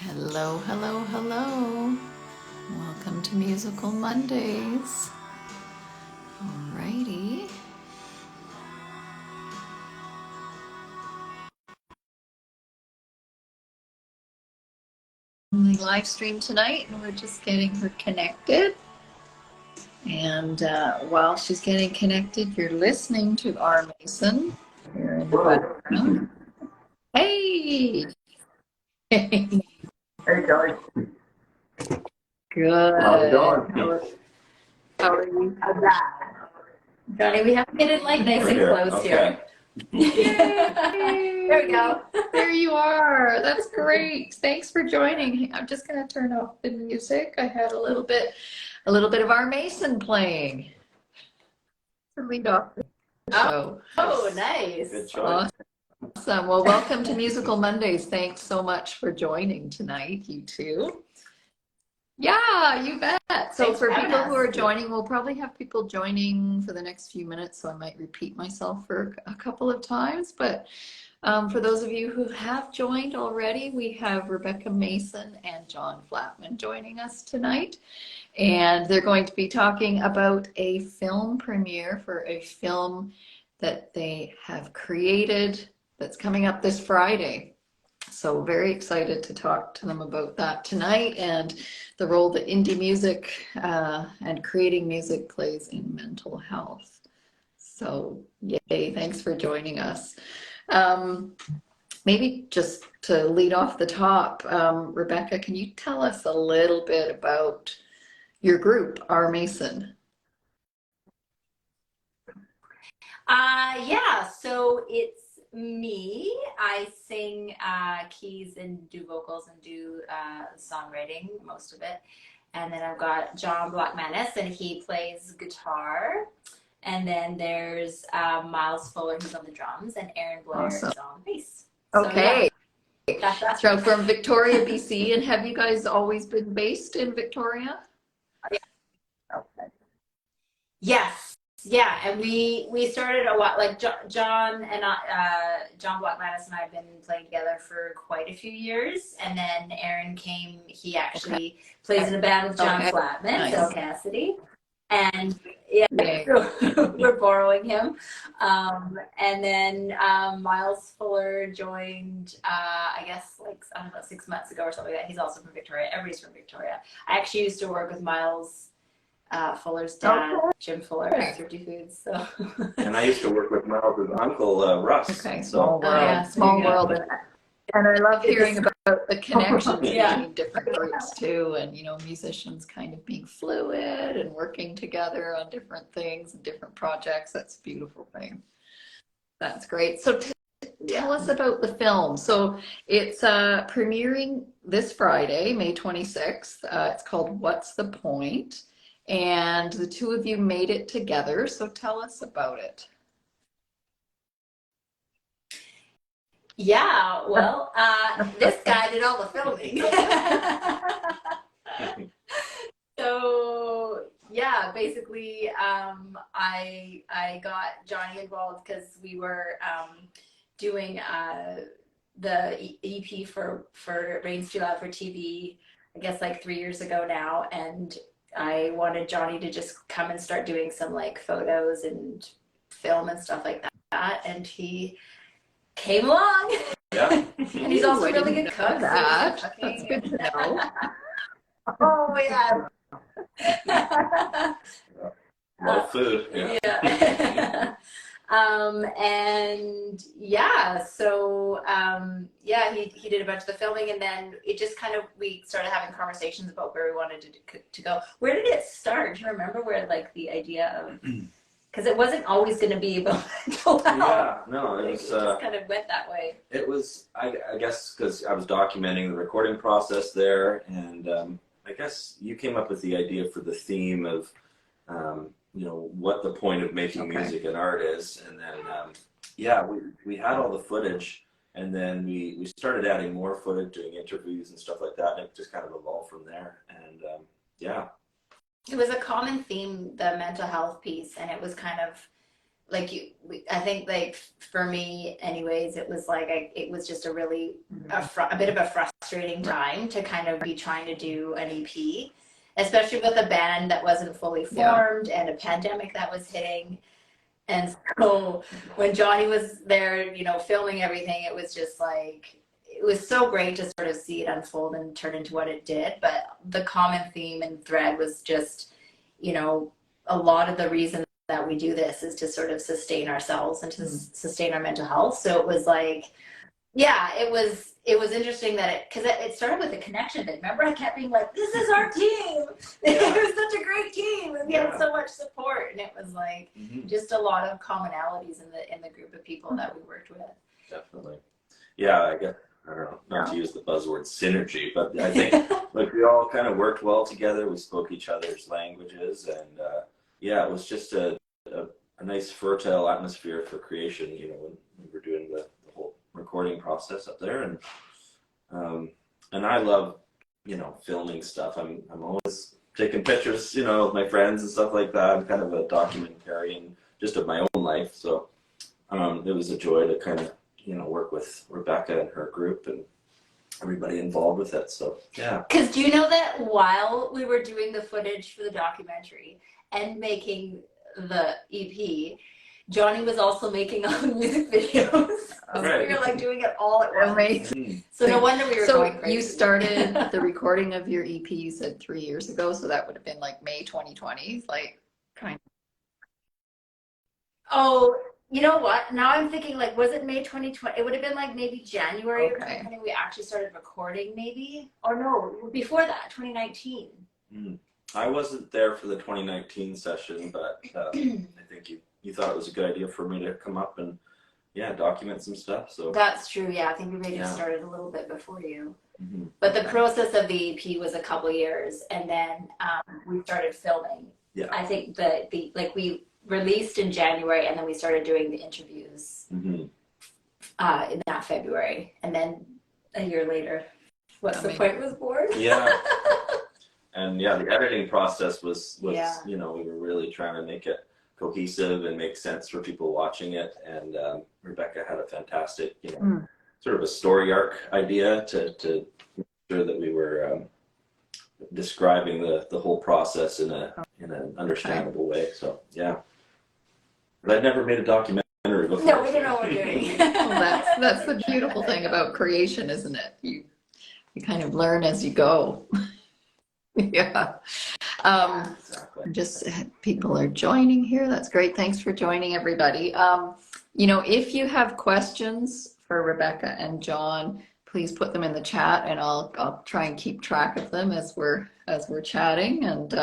Hello, hello, hello. Welcome to Musical Mondays. Alrighty. Live stream tonight, and we're just getting her connected. And while she's getting connected, you're listening to r.mason here in the background. Hey! Hey, Johnny. good. How's it going? How are you? Johnny, we have to get it like nice and close here. There we go. There you are. That's great. Thanks for joining. I'm just going to turn off the music. I had a little bit of r.mason playing to lead off the show. Oh, nice. Good choice. Awesome. Well, welcome to Musical Mondays. Thanks so much for joining tonight, you two. Yeah, you bet. So Thanks for for having people who us. are joining, we'll probably have people joining for the next few minutes, so I might repeat myself for a couple of times. But for those of you who have joined already, we have Rebecca Mason and John Flatman joining us tonight. And they're going to be talking about a film premiere for a film that they have created that's coming up this Friday. So very excited to talk to them about that tonight and the role that indie music and creating music plays in mental health. So yay, thanks for joining us. Maybe just to lead off the top, Rebecca, can you tell us a little bit about your group, r.mason? Yeah, so it's me. I sing keys and do vocals and do songwriting, most of it. And then I've got John Flatman, and he plays guitar. And then there's Miles Fuller, who's on the drums, and Aaron Blair Awesome. is on bass. Okay. So, So from Victoria, BC, and have you guys always been based in Victoria? yes. Yeah, and we started a while, like John and John Blackmanis and I have been playing together for quite a few years, and then Aaron came. He actually plays in a band with John Flatman, Nice. Phil Cassidy, and so we're borrowing him. And then Miles Fuller joined, I guess, like I don't know, 6 months ago or something like that. He's also from Victoria. Everybody's from Victoria. I actually used to work with Miles. Fuller's dad, Jim Fuller, at Thrifty Foods. So. And I used to work with Miles' uncle, Russ. Okay, small world, small world. And I love hearing about the connections between different groups too, and musicians kind of being fluid and working together on different things and different projects. That's a beautiful thing. That's great. So tell us about the film. So it's premiering this Friday, May 26th. It's called What's the Point? And the two of you made it together. So tell us about it. Yeah, well, this guy did all the filming. So yeah, basically, I got Johnny involved because we were doing the EP for Rain's Too Loud for TV, I guess like 3 years ago now, and I wanted Johnny to just come and start doing some like photos and film and stuff like that, and he came along. Yeah. And he's also really good cook. That's good to know. Oh yeah. A lot of food. Yeah. And yeah, so he did a bunch of the filming, and then it just kind of, we started having conversations about where we wanted to go. Where did it start? Do you remember where like the idea of, because it wasn't always going to be about mental health. Yeah, no, it was. It just kind of went that way. It was, I guess, because I was documenting the recording process there, and I guess you came up with the idea for the theme of, what the point of making music and art is, and then we had all the footage, and then we started adding more footage, doing interviews and stuff like that, and it just kind of evolved from there, and It was a common theme, the mental health piece, and it was kind of like I think for me anyways, it was like it was just a really a bit of a frustrating time to kind of be trying to do an EP, especially with a band that wasn't fully formed and a pandemic that was hitting. And so when Johnny was there, you know, filming everything, it was just like, it was so great to sort of see it unfold and turn into what it did. But the common theme and thread was just, you know, a lot of the reason that we do this is to sort of sustain ourselves and to sustain our mental health. So it was like, yeah, it was interesting that because it started with a connection thing. Remember, I kept being like, "This is our team. It was such a great team, and we had so much support." And it was like just a lot of commonalities in the group of people that we worked with. Definitely, yeah. I guess I don't know, not to use the buzzword synergy, but I think like we all kind of worked well together. We spoke each other's languages, and yeah, it was just a nice fertile atmosphere for creation. You know, when we were doing the whole recording process up there, and I love, you know, filming stuff. I'm always taking pictures, you know, of my friends and stuff like that. I'm kind of a documentarian just of my own life, so it was a joy to kind of, you know, work with Rebecca and her group and everybody involved with it. So yeah. Because do you know that while we were doing the footage for the documentary and making the EP, Johnny was also making all the music videos. So we were like doing it all at once. So no wonder we were going crazy. You started the recording of your EP, you said 3 years ago, so that would have been like May 2020, like kind of. Oh, you know what? Now I'm thinking, like, was it May 2020? It would have been like maybe January of 2020 we actually started recording, maybe. Or no, before that, 2019. I wasn't there for the 2019 session, but I think you thought it was a good idea for me to come up and document some stuff. So that's true. Yeah, I think we maybe started a little bit before you. But the process of the EP was a couple years, and then we started filming. Yeah, I think that we released in January, and then we started doing the interviews in that February, and then a year later, What's the Point was born. Yeah. And the editing process was you know, we were really trying to make it cohesive and make sense for people watching it. And Rebecca had a fantastic, you know, sort of a story arc idea to make sure that we were describing the whole process in an understandable way. So yeah, but I'd never made a documentary before. No, we don't know what we're doing. Well, that's the beautiful thing about creation, isn't it? You kind of learn as you go. Yeah. Exactly. Just people are joining here. That's great. Thanks for joining, everybody. You know, if you have questions for Rebecca and John, please put them in the chat, and I'll try and keep track of them as we're chatting and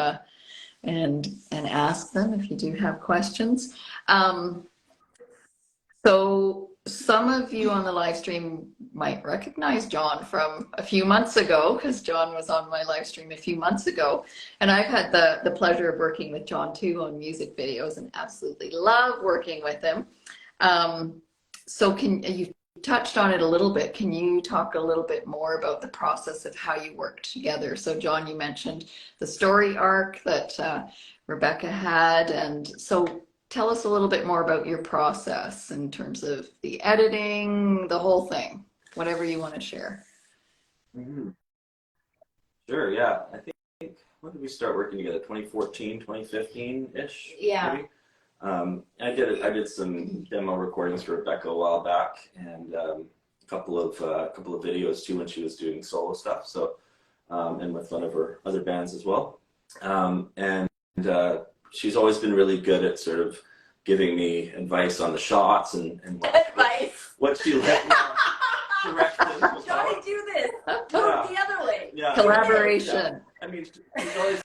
ask them if you do have questions. So some of you on the live stream might recognize John from a few months ago, because John was on my live stream a few months ago. And I've had the pleasure of working with John too on music videos, and absolutely love working with him. So you touched on it a little bit. Can you talk a little bit more about the process of how you worked together? So John, you mentioned the story arc that Rebecca had. And so tell us a little bit more about your process in terms of the editing, the whole thing, whatever you want to share. Sure, yeah. I think, when did we start working together? 2014, 2015-ish? Yeah. Maybe? I did some demo recordings for Rebecca a while back, and a couple of videos too when she was doing solo stuff. So, and with one of her other bands as well. And she's always been really good at sort of giving me advice on the shots and what she let me direction. Johnny, do this. Do it the other way. Yeah. Collaboration. Yeah. I mean, she's always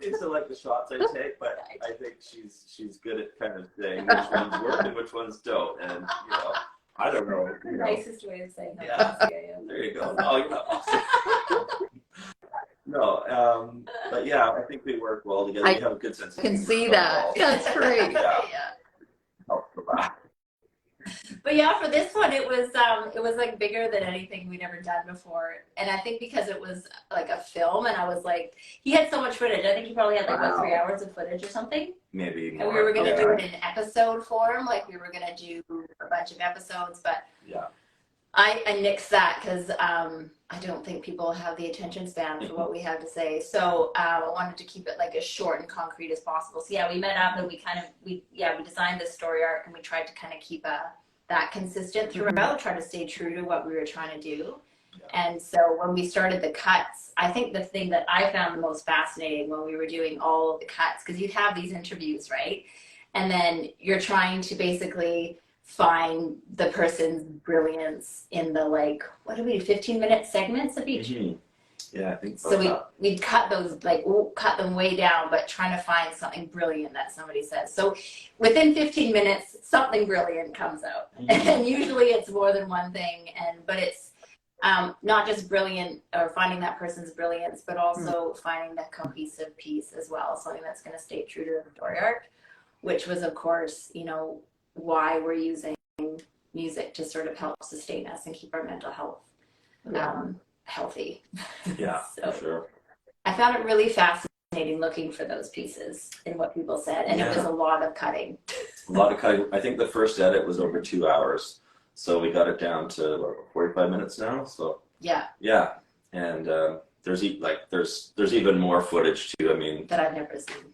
seems to like the shots I take, but I think she's good at kind of saying which ones work and which ones don't. And you know, I don't know. The nicest way of saying that. Yeah. There you go. Oh, you're not awesome. No, but yeah, I think we work well together. We have a good sense of humor. I can see that. That's great. Yeah. But yeah, for this one, it was like bigger than anything we'd ever done before. And I think because it was like a film, and I was like, he had so much footage. I think he probably had like what, 3 hours of footage or something. Maybe more. And we were gonna do it in episode form, like we were gonna do a bunch of episodes, but I nixed that because I don't think people have the attention span for what we have to say. So I wanted to keep it like as short and concrete as possible. So yeah, we met up and we designed this story arc, and we tried to kind of keep that consistent throughout, try to stay true to what we were trying to do. And so when we started the cuts, I think the thing that I found the most fascinating when we were doing all of the cuts, because you have these interviews, right? And then you're trying to basically find the person's brilliance in the, like, what do we do, 15-minute segments of each? Yeah, I think so. We'd cut those, like, cut them way down, but trying to find something brilliant that somebody says. So within 15 minutes, something brilliant comes out. And usually it's more than one thing, but it's not just brilliant or finding that person's brilliance, but also finding that cohesive piece as well, something that's going to stay true to the story arc, which was, of course, you know, why we're using music to sort of help sustain us and keep our mental health healthy. Yeah, so for sure. I found it really fascinating looking for those pieces in what people said, and it was a lot of cutting. A lot of cutting. I think the first edit was over 2 hours, so we got it down to 45 minutes now. So yeah, and there's even more footage too. I mean, that I've never seen.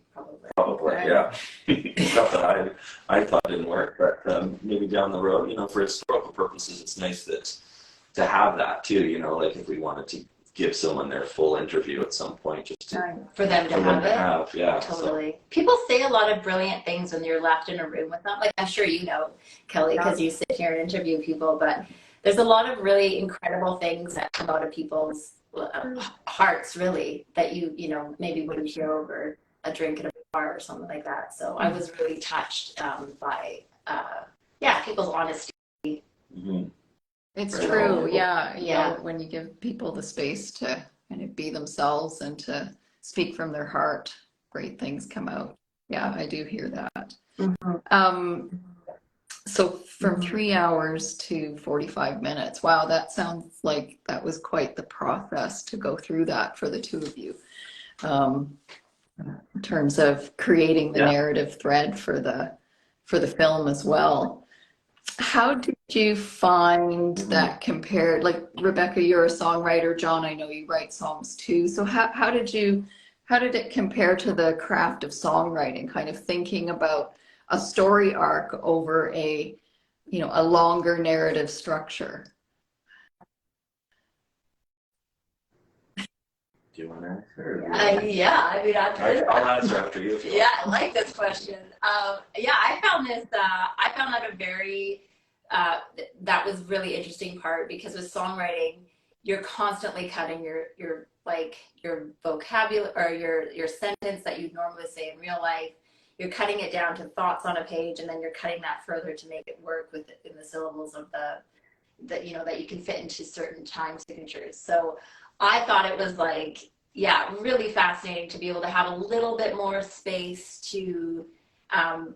Probably, yeah. Stuff that I thought didn't work, but maybe down the road, you know, for historical purposes, it's nice to have that too. You know, like if we wanted to give someone their full interview at some point, just for them to have it. Yeah, totally. So. People say a lot of brilliant things when you're left in a room with them. Like, I'm sure you know, Kelly, because you sit here and interview people, but there's a lot of really incredible things that come out of people's hearts, really, that you know, maybe wouldn't hear over a drink at a bar or something like that. So I was really touched by people's honesty. It's true, yeah. You know, when you give people the space to kind of be themselves and to speak from their heart, great things come out. Yeah, I do hear that. So from 3 hours to 45 minutes, wow, that sounds like that was quite the process to go through that for the two of you. In terms of creating the narrative thread for the film as well. How did you find that compared, like Rebecca, you're a songwriter, John, I know you write songs too. So how did it compare to the craft of songwriting, kind of thinking about a story arc over a longer narrative structure? Do you want to answer? Yeah, I mean, I'll answer after you. Yeah, I like this question. I found that a very that was really interesting part, because with songwriting, you're constantly cutting your vocabulary or your sentence that you'd normally say in real life. You're cutting it down to thoughts on a page, and then you're cutting that further to make it work in the syllables of that you can fit into certain time signatures. So I thought it was really fascinating to be able to have a little bit more space to,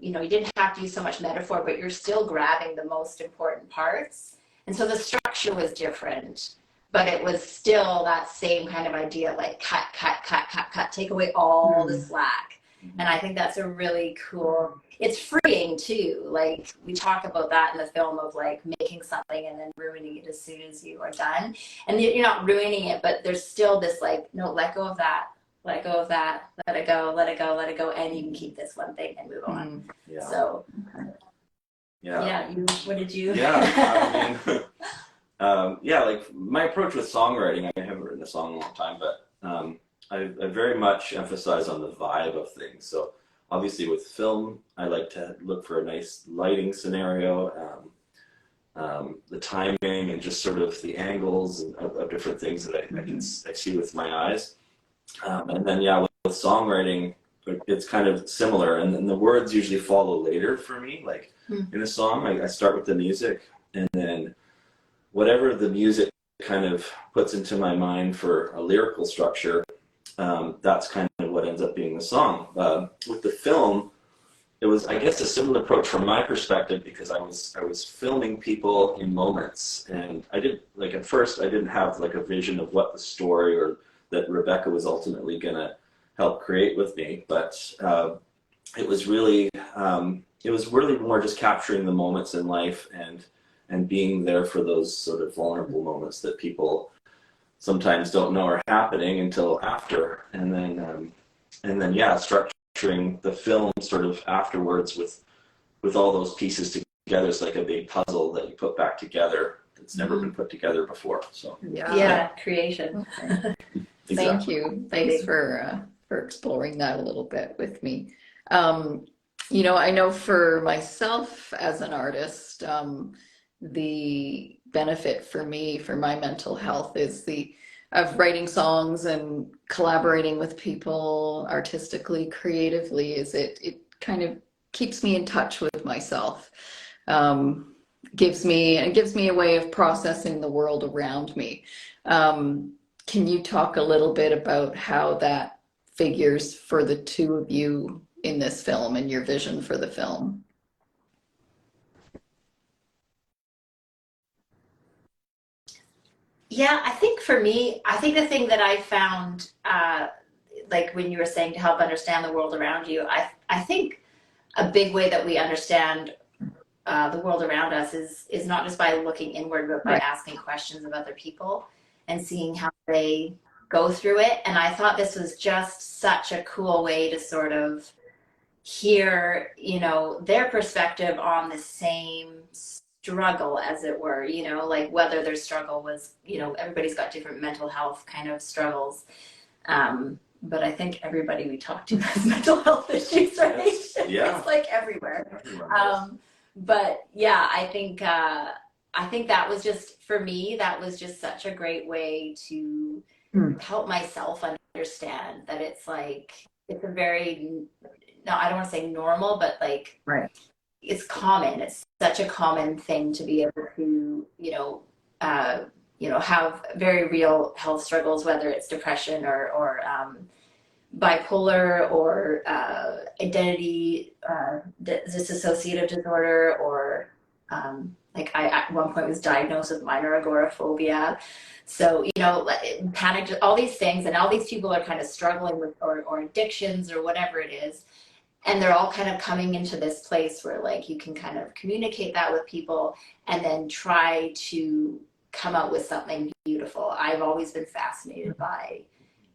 you didn't have to use so much metaphor, but you're still grabbing the most important parts. And so the structure was different, but it was still that same kind of idea, like cut, take away all the slack. And I think that's a really cool, it's freeing too. Like, we talk about that in the film of like making something and then ruining it as soon as you are done. And you're not ruining it, but there's still this like, no, let go of that, let it go, and you can keep this one thing and move on. Yeah. So, what did you? Yeah, I mean, like my approach with songwriting, I haven't written a song in a long time, but I very much emphasize on the vibe of things. So obviously with film, I like to look for a nice lighting scenario, the timing, and just sort of the angles of different things that I see with my eyes. And then with songwriting, it's kind of similar, and then the words usually follow later for me. Like in a song, I start with the music, and then whatever the music kind of puts into my mind for a lyrical structure, that's kind of what ends up being the song. With the film, it was, I guess, a similar approach from my perspective, because I was filming people in moments, and at first I didn't have like a vision of what the story or that Rebecca was ultimately gonna help create with me, but it was really more just capturing the moments in life and and being there for those sort of vulnerable moments that people sometimes don't know are happening until after, and then yeah, structuring the film sort of afterwards with all those pieces together. It's like a big puzzle that you put back together that's never been put together before. So yeah, creation. Okay. exactly. Thank you. Thanks for exploring that a little bit with me. You know, I know for myself as an artist, the benefit for me, for my mental health, is the of writing songs and collaborating with people artistically, creatively. Is it kind of keeps me in touch with myself. Gives me a way of processing the world around me. Can you talk a little bit about how that figures for the two of you in this film and your vision for the film? Yeah, I think for me, I think the thing that I found, like when you were saying to help understand the world around you, I think a big way that we understand the world around us is not just by looking inward, but by asking questions of other people and seeing how they go through it. And I thought this was just such a cool way to sort of hear, you know, their perspective on the same struggle, as it were, you know, like whether their struggle was, you know, everybody's got different mental health kind of struggles. But I think everybody we talk to has mental health issues, right? Yeah. It's like everywhere. But yeah, I think that was just, for me, that was just such a great way to help myself understand that it's like, it's a very, no, I don't want to say normal, but like, it's common. It's such a common thing to be able to, have very real health struggles, whether it's depression or bipolar or identity dissociative disorder, or like I at one point was diagnosed with minor agoraphobia. So, panic, all these things, and all these people are kind of struggling with or addictions or whatever it is. And they're all kind of coming into this place where like you can kind of communicate that with people and then try to come up with something beautiful. I've always been fascinated by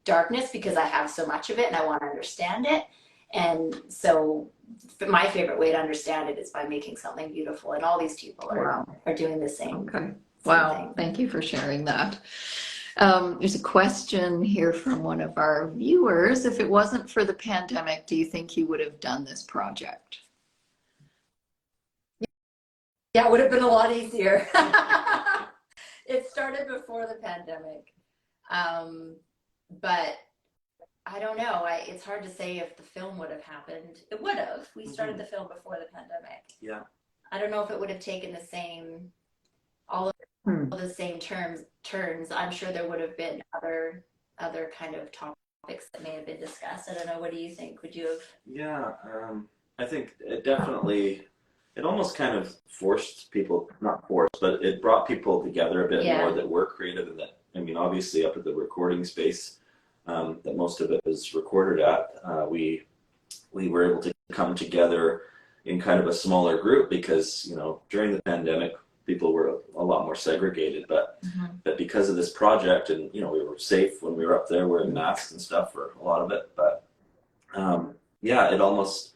darkness because I have so much of it and I want to understand it. And so my favorite way to understand it is by making something beautiful. And all these people are doing the same. Okay. Wow. Thing. Thank you for sharing that. There's a question here from one of our viewers. If it wasn't for the pandemic, do you think you would have done this project? Yeah, it would have been a lot easier. It started before the pandemic. But I don't know. It's hard to say if the film would have happened. It would have. We started the film before the pandemic. Yeah. I don't know if it would have taken the same, all of the same turns. I'm sure there would have been other kind of topics that may have been discussed. I don't know. What do you think? Would you have? Yeah, I think it almost kind of forced people, not forced, but it brought people together a bit more that were creative. And that, I mean, obviously up at the recording space that most of it was recorded at, we were able to come together in kind of a smaller group because, during the pandemic, people were a lot more segregated, but because of this project, and we were safe when we were up there wearing masks and stuff for a lot of it, but it almost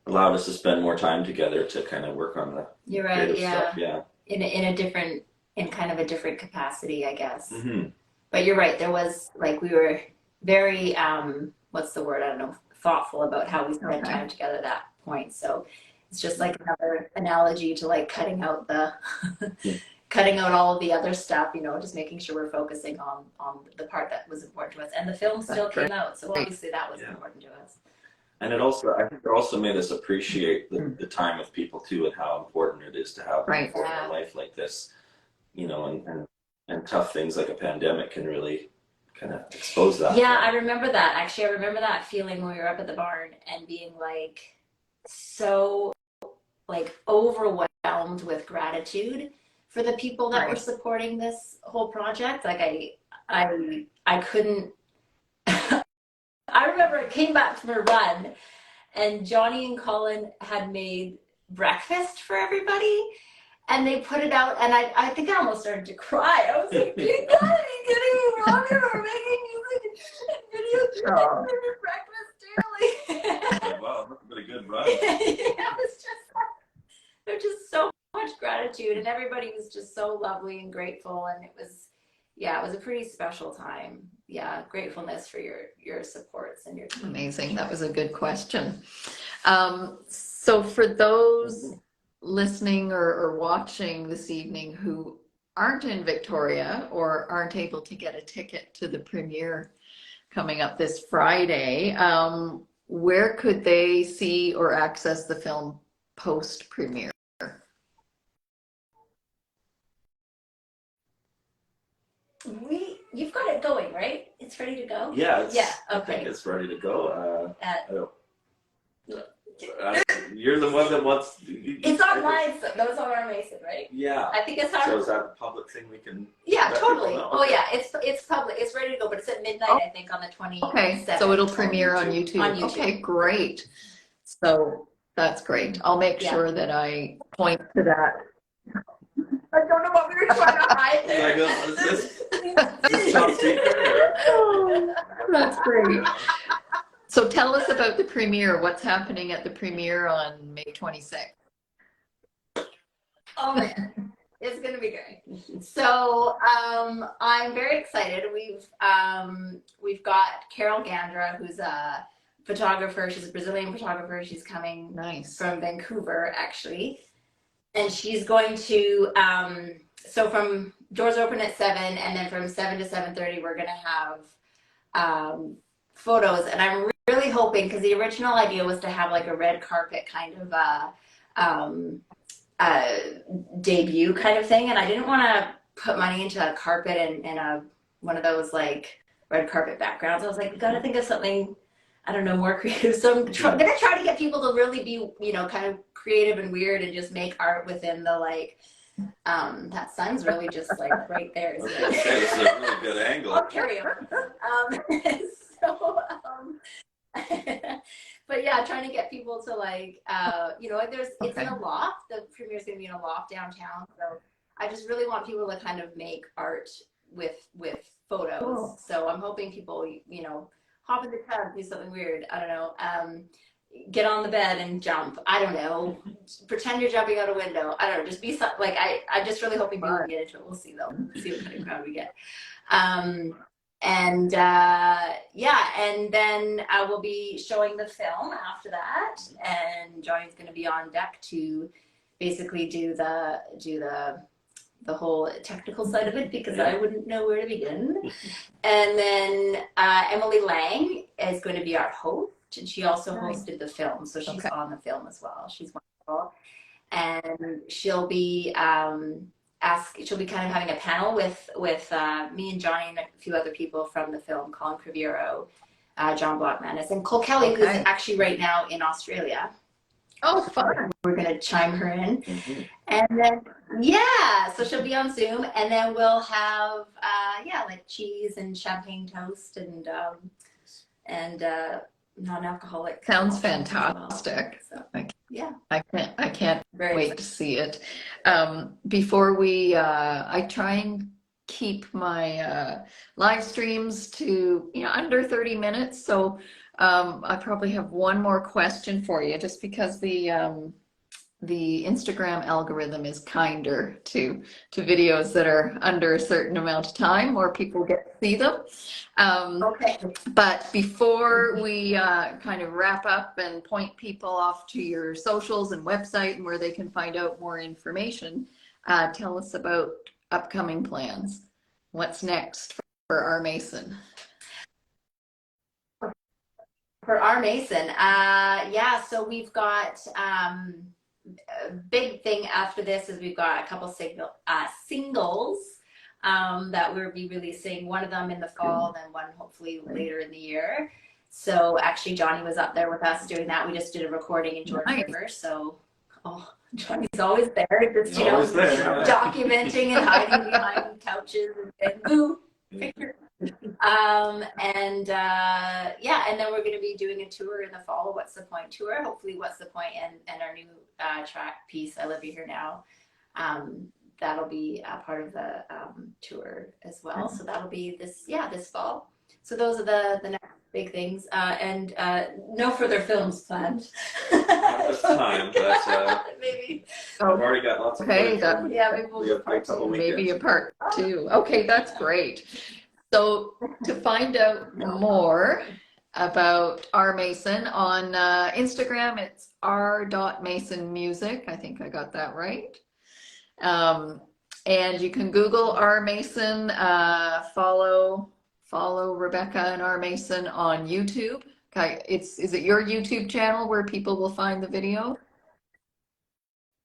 allowed us to spend more time together to kind of work on the creative stuff. In kind of a different capacity, I guess. But you're right, there was like, we were very what's the word, I don't know, thoughtful about how we spent time together at that point. So it's just like another analogy to like cutting out all of the other stuff, just making sure we're focusing on the part that was important to us. And the film still came out, so obviously that was important to us. And I think it also made us appreciate the time with people too, and how important it is to have people in our life like this, and tough things like a pandemic can really kind of expose that. Yeah, I remember that. Actually, I remember that feeling when we were up at the barn and being like so like overwhelmed with gratitude for the people that were supporting this whole project. Like I couldn't. I remember it came back from a run, and Johnny and Colin had made breakfast for everybody, And they put it out, and I think I almost started to cry. I was like, you gotta be kidding me, Robin, we're making music videos Oh. for breakfast daily. Wow, that's been a good run. It was just, there's just so much gratitude, and everybody was just so lovely and grateful, and it was, yeah, it was a pretty special time. Yeah, gratefulness for your supports and your team. Amazing. That was a good question. So for those listening or watching this evening who aren't in Victoria or aren't able to get a ticket to the premiere coming up this Friday, where could they see or access the film post-premiere? You've got it going, right? It's ready to go? Yeah, Yeah, I okay. think it's ready to go. Uh, You're the one that wants. It's online, so that was on r.mason, right? Yeah. I think it's So on. is that a public thing we can? Yeah, let totally. people know? Oh yeah, it's public. It's ready to go, but it's at midnight, I think, on the 27th. Okay, so it'll premiere on YouTube. On YouTube. Okay, great. So that's great. I'll make sure that I point to that. I don't know what we were trying to hide there. This top secret. That's great. So tell us about the premiere. What's happening at the premiere on May 26th? Oh man, it's gonna be great. So I'm very excited. We've got Carol Gandra, who's a photographer. She's a Brazilian photographer. She's coming from Vancouver, actually, and she's going to. So from doors open at 7, and then from 7 to 7:30, we're gonna have photos, and I'm really hoping, because the original idea was to have like a red carpet kind of debut kind of thing, and I didn't want to put money into a carpet and one of those like red carpet backgrounds. I was like, we got to think of something, I don't know, more creative. So I'm gonna try to get people to really be, you know, kind of creative and weird and just make art within the like. That sun's really just like right there. Okay, this is a really good angle. I'll carry on. But yeah, trying to get people to like, you know, it's in a loft. The premiere is going to be in a loft downtown. So I just really want people to kind of make art with photos. Cool. So I'm hoping people, you know, hop in the tub, do something weird. I don't know. Get on the bed and jump. I don't know. Pretend you're jumping out a window. I don't know. Just be like, I'm just really hoping people get into it. We'll see though. See what kind of crowd we get. And then I will be showing the film after that, and Johnny's going to be on deck to basically do the whole technical side of it, because I wouldn't know where to begin. And then Emily Lang is going to be our host, and she also hosted the film, so she's on the film as well. She's wonderful, and she'll be she'll be kind of having a panel with me and Johnny and a few other people from the film, Colin Criviero, John Flatman, and Kele, who's actually right now in Australia. Oh, fun. We're going to chime her in. Mm-hmm. And then, so she'll be on Zoom, and then we'll have, like cheese and champagne toast and non-alcoholic. Sounds fantastic. Well. So, I can't wait to see it. Before we, I try and keep my live streams to under 30 minutes. So I probably have one more question for you, just because the Instagram algorithm is kinder to videos that are under a certain amount of time. More people get to see them. But before we kind of wrap up and point people off to your socials and website and where they can find out more information, tell us about upcoming plans. What's next for r.mason? For r.mason, so we've got a big thing after this is we've got a couple singles that we'll be releasing. One of them in the fall, then one hopefully later in the year. So actually Johnny was up there with us doing that. We just did a recording in George River. So Johnny's always there, just documenting and hiding behind couches and boo, picture. And then we're going to be doing a tour in the fall, a What's the Point tour, hopefully What's the Point, and our new track piece, I Love You Here Now, that'll be a part of the tour as well. So that'll be this fall. So those are the next big things, and no further films planned. Not this time, but Maybe. I've already got lots of Okay, footage. Yeah, maybe we'll We do have part a couple two. maybe a weekends. part two. Okay, that's great. So to find out more about r.mason on Instagram, it's r.mason music. I think I got that right. And you can Google r.mason, follow Rebecca and r.mason on YouTube. Okay, is it your YouTube channel where people will find the video?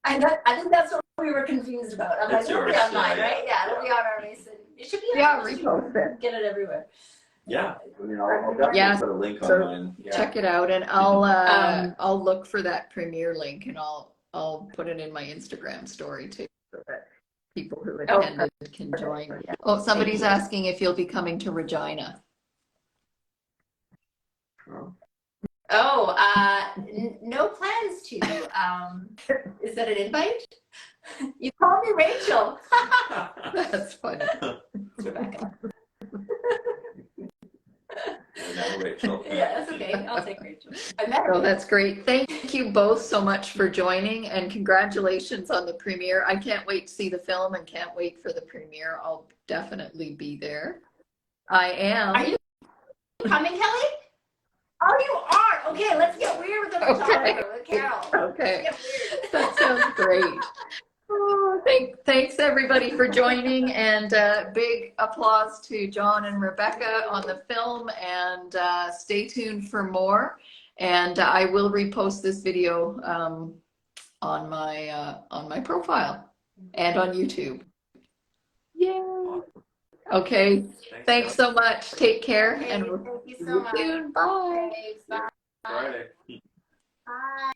I think that's what we were confused about. I'm It's like, it'll be yours, online, yeah, right? Yeah, it'll be on r.mason. It should be on Yeah, YouTube. repost it. Get it everywhere. Yeah, I mean, I'll definitely Yeah, put a link so on mine. Yeah. check it out, and I'll look for that premiere link, and I'll put it in my Instagram story too, so that people who attended can join. Oh, somebody's asking if you'll be coming to Regina. Oh, no plans to. Is that an invite? You called me Rachel. That's funny. It's Rebecca. Now Rachel. Yeah, that's okay. I'll take Rachel. I met her. Oh, that's great. Thank you both so much for joining, and congratulations on the premiere. I can't wait to see the film and can't wait for the premiere. I'll definitely be there. I am. Are you coming, Kelly? Oh, you are. Okay, let's get weird with the photographer, with Carol. Okay. Let's get weird. That sounds great. Oh, thanks everybody for joining, and big applause to John and Rebecca on the film, and stay tuned for more. And I will repost this video on my profile and on YouTube. Yay! Okay, thanks so much. Take care, Okay, and we'll thank you see so you much. soon. Bye. Thanks, bye. Friday. Bye.